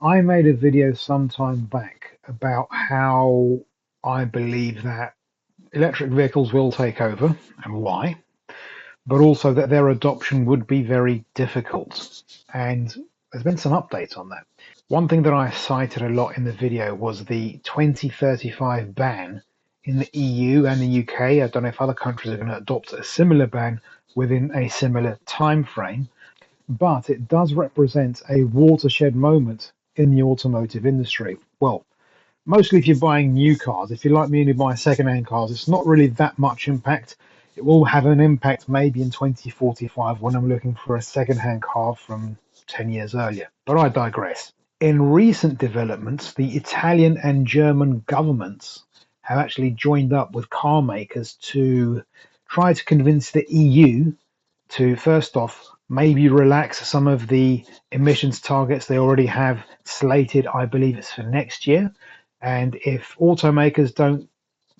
I made a video some time back about how I believe that electric vehicles will take over and why, but also that their adoption would be very difficult. And there's been some updates on that. One thing that I cited a lot in the video was the 2035 ban in the EU and the UK. I don't know if other countries are going to adopt a similar ban within a similar time frame, but it does represent a watershed moment in the automotive industry. Well, mostly if you're buying new cars. If you're like me and you buy second-hand cars, it's not really that much impact. It will have an impact maybe in 2045 when I'm looking for a second-hand car from 10 years earlier. But I digress. In recent developments, the Italian and German governments have actually joined up with car makers to try to convince the EU to, first off, maybe relax some of the emissions targets they already have slated. I believe it's for next year. And if automakers don't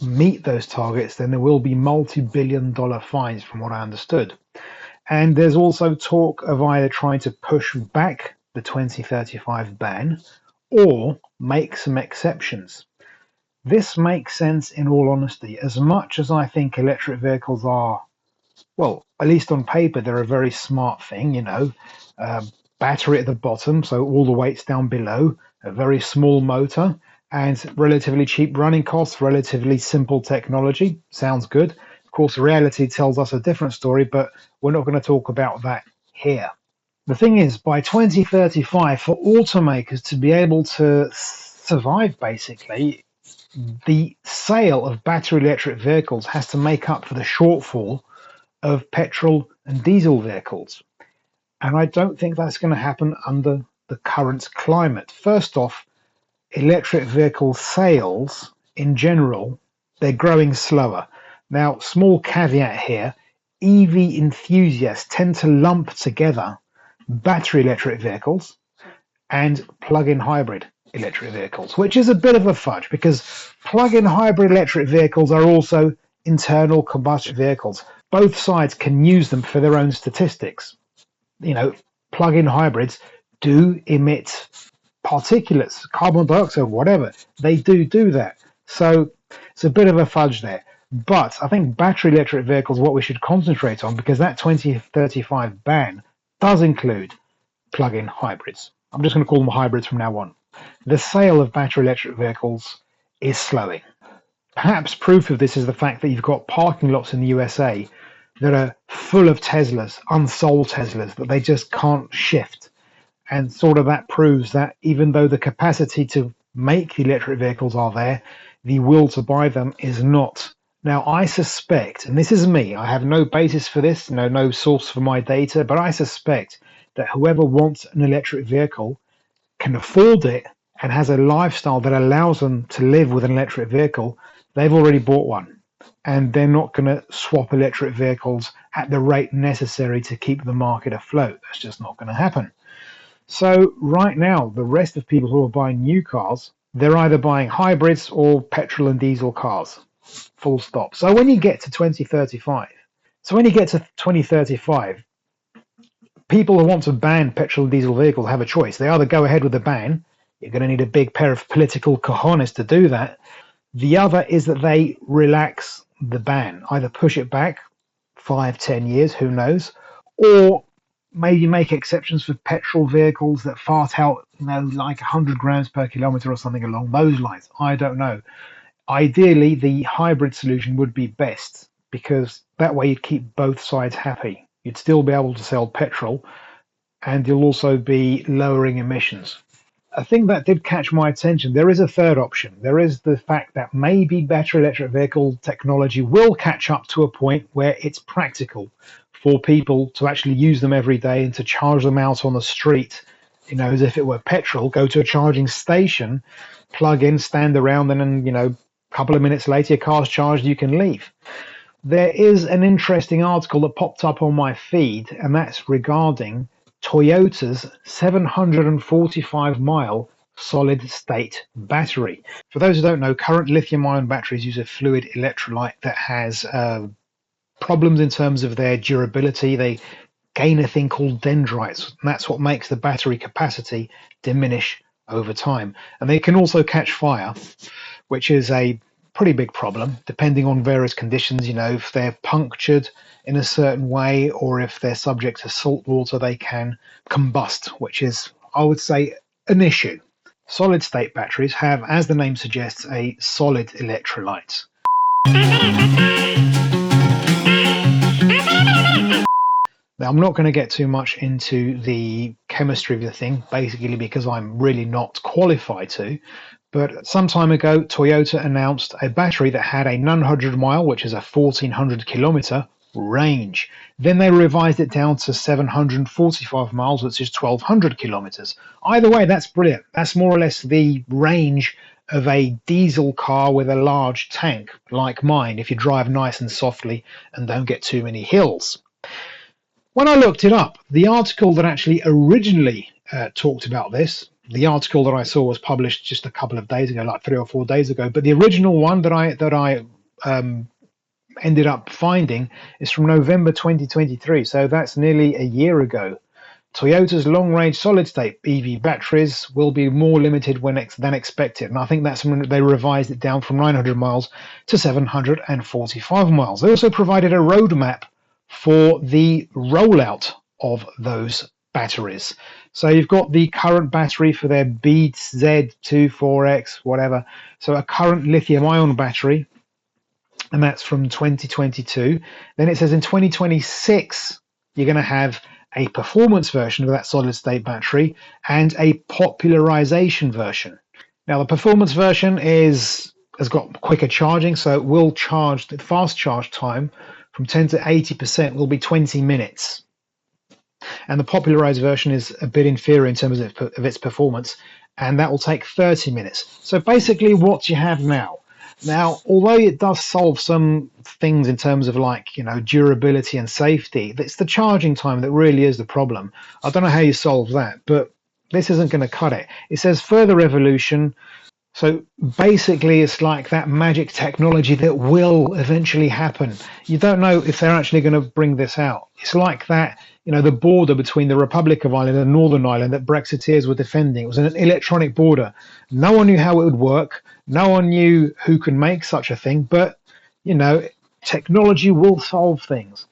meet those targets, then there will be multi-billion-dollar fines, from what I understood. And there's also talk of either trying to push back the 2035 ban or make some exceptions. This makes sense in all honesty. As much as I think electric vehicles are, well, at least on paper, they're a very smart thing, uh, battery at the bottom, so all the weight's down below, a very small motor, and relatively cheap running costs, relatively simple technology. Sounds good. Of course, reality tells us a different story, but we're not going to talk about that here. The thing is, by 2035, for automakers to be able to survive, basically, the sale of battery electric vehicles has to make up for the shortfall of petrol and diesel vehicles. And I don't think that's going to happen under the current climate. First off, electric vehicle sales in general, they're growing slower. Now, small caveat here, EV enthusiasts tend to lump together battery electric vehicles and plug-in hybrid electric vehicles, which is a bit of a fudge because plug-in hybrid electric vehicles are also internal combustion vehicles. Both sides can use them for their own statistics. Plug-in hybrids do emit particulates, carbon dioxide, whatever. They do that. So it's a bit of a fudge there. But I think battery electric vehicles are what we should concentrate on because that 2035 ban does include plug-in hybrids. I'm just going to call them hybrids from now on. The sale of battery electric vehicles is slowing. Perhaps proof of this is the fact that you've got parking lots in the USA that are full of Teslas, unsold Teslas, that they just can't shift. And sort of that proves that even though the capacity to make the electric vehicles are there, the will to buy them is not. Now, I suspect, and this is me, I have no basis for this, no source for my data, but I suspect that whoever wants an electric vehicle can afford it and has a lifestyle that allows them to live with an electric vehicle, they've already bought one. And they're not going to swap electric vehicles at the rate necessary to keep the market afloat. That's just not going to happen. So right now, the rest of people who are buying new cars, they're either buying hybrids or petrol and diesel cars. Full stop. So when you get to 2035, people who want to ban petrol and diesel vehicles have a choice. They either go ahead with the ban, you're going to need a big pair of political cojones to do that. The other is that they relax the ban, either push it back 5-10 years, who knows, or maybe make exceptions for petrol vehicles that fart out, like 100 grams per kilometer or something along those lines. I don't know. Ideally, the hybrid solution would be best because that way you'd keep both sides happy. You'd still be able to sell petrol and you'll also be lowering emissions. A thing that did catch my attention, there is a third option. There is the fact that maybe battery electric vehicle technology will catch up to a point where it's practical for people to actually use them every day and to charge them out on the street, as if it were petrol, go to a charging station, plug in, stand around, and then, a couple of minutes later, your car's charged, you can leave. There is an interesting article that popped up on my feed, and that's regarding Toyota's 745-mile solid-state battery. For those who don't know, current lithium-ion batteries use a fluid electrolyte that has problems in terms of their durability. They gain a thing called dendrites, and that's what makes the battery capacity diminish over time. And they can also catch fire, which is a pretty big problem depending on various conditions. If they're punctured in a certain way or if they're subject to salt water, they can combust, which is, I would say, an issue. Solid state batteries have, as the name suggests, a solid electrolyte. Now, I'm not going to get too much into the chemistry of the thing, basically because I'm really not qualified to. But some time ago, Toyota announced a battery that had a 900 mile, which is a 1400 kilometer range. Then they revised it down to 745 miles, which is 1200 kilometers. Either way, that's brilliant. That's more or less the range of a diesel car with a large tank like mine, if you drive nice and softly and don't get too many hills. When I looked it up, the article that actually originally talked about this, the article that I saw was published just a couple of days ago, like 3 or 4 days ago. But the original one that I ended up finding is from November 2023. So that's nearly a year ago. Toyota's long-range solid-state EV batteries will be more limited than expected. And I think that's when they revised it down from 900 miles to 745 miles. They also provided a roadmap for the rollout of those batteries. So you've got the current battery for their Beats Z24X, whatever. So a current lithium-ion battery, and that's from 2022. Then it says in 2026, you're going to have a performance version of that solid-state battery and a popularization version. Now, the performance version has got quicker charging, so it will charge, the fast charge time from 10 to 80% will be 20 minutes. And the popularized version is a bit inferior in terms of its performance, and that will take 30 minutes. So basically what you have now, although it does solve some things in terms of durability and safety, it's the charging time that really is the problem. I don't know how you solve that, but this isn't going to cut it. It says further evolution. So basically it's like that magic technology that will eventually happen. You don't know if they're actually going to bring this out. It's like that, the border between the Republic of Ireland and Northern Ireland that Brexiteers were defending. It was an electronic border. No one knew how it would work. No one knew who could make such a thing, but, technology will solve things.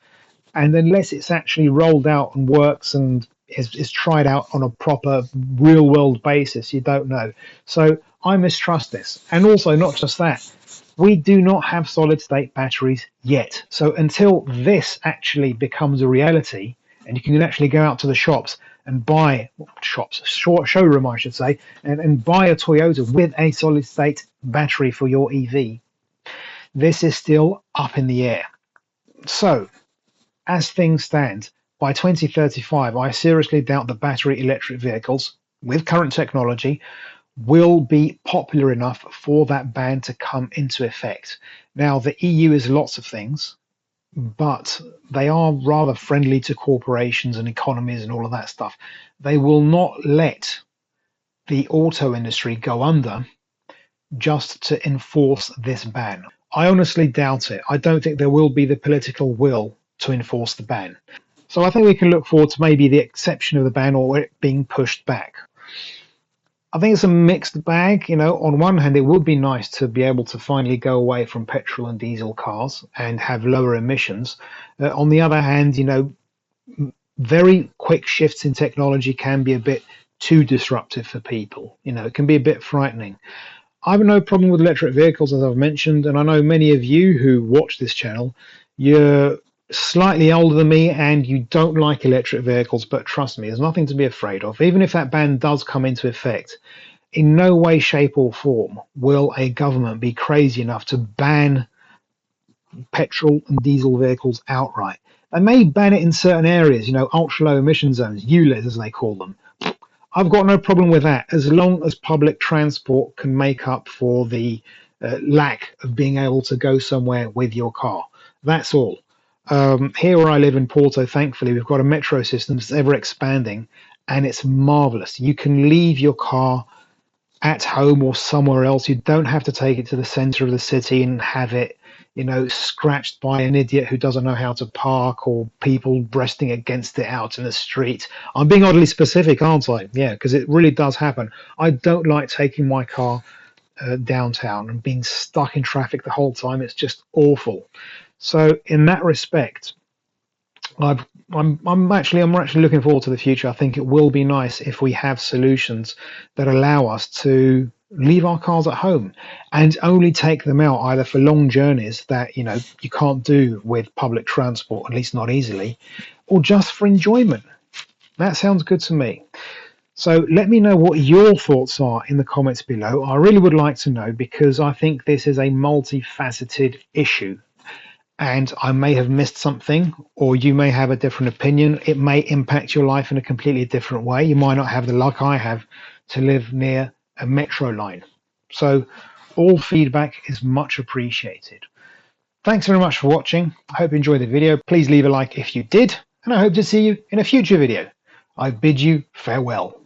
And unless it's actually rolled out and works and is tried out on a proper real world basis, you don't know. So I mistrust this. And also, not just that, we do not have solid state batteries yet. So until this actually becomes a reality, and you can actually go out to the shops and buy, showroom I should say, and buy a Toyota with a solid state battery for your EV, this is still up in the air. So as things stand, by 2035, I seriously doubt that battery electric vehicles with current technology will be popular enough for that ban to come into effect. Now, the EU is lots of things, but they are rather friendly to corporations and economies and all of that stuff. They will not let the auto industry go under just to enforce this ban. I honestly doubt it. I don't think there will be the political will to enforce the ban. So I think we can look forward to maybe the exception of the ban or it being pushed back. I think it's a mixed bag. On one hand, it would be nice to be able to finally go away from petrol and diesel cars and have lower emissions. On the other hand, very quick shifts in technology can be a bit too disruptive for people. It can be a bit frightening. I have no problem with electric vehicles, as I've mentioned, and I know many of you who watch this channel, you're slightly older than me and you don't like electric vehicles, but trust me, there's nothing to be afraid of. Even if that ban does come into effect, in no way, shape or form will a government be crazy enough to ban petrol and diesel vehicles outright. They may ban it in certain areas, ultra low emission zones, ULEZ as they call them. I've got no problem with that, as long as public transport can make up for the lack of being able to go somewhere with your car. That's all. Here where I live in Porto, thankfully, we've got a metro system that's ever expanding, and it's marvelous. You can leave your car at home or somewhere else. You don't have to take it to the center of the city and have it you know, scratched by an idiot who doesn't know how to park, or people breasting against it out in the street. I'm being oddly specific, aren't I? Yeah, because it really does happen. I don't like taking my car downtown and being stuck in traffic the whole time. It's just awful. So in that respect, I'm actually looking forward to the future. I think it will be nice if we have solutions that allow us to leave our cars at home and only take them out either for long journeys that, you know, you can't do with public transport, at least not easily, or just for enjoyment. That sounds good to me. So let me know what your thoughts are in the comments below. I really would like to know, because I think this is a multifaceted issue, and I may have missed something, or you may have a different opinion. It may impact your life in a completely different way. You might not have the luck I have to live near a metro line. So all feedback is much appreciated. Thanks very much for watching. I hope you enjoyed the video. Please leave a like if you did, and I hope to see you in a future video. I bid you farewell.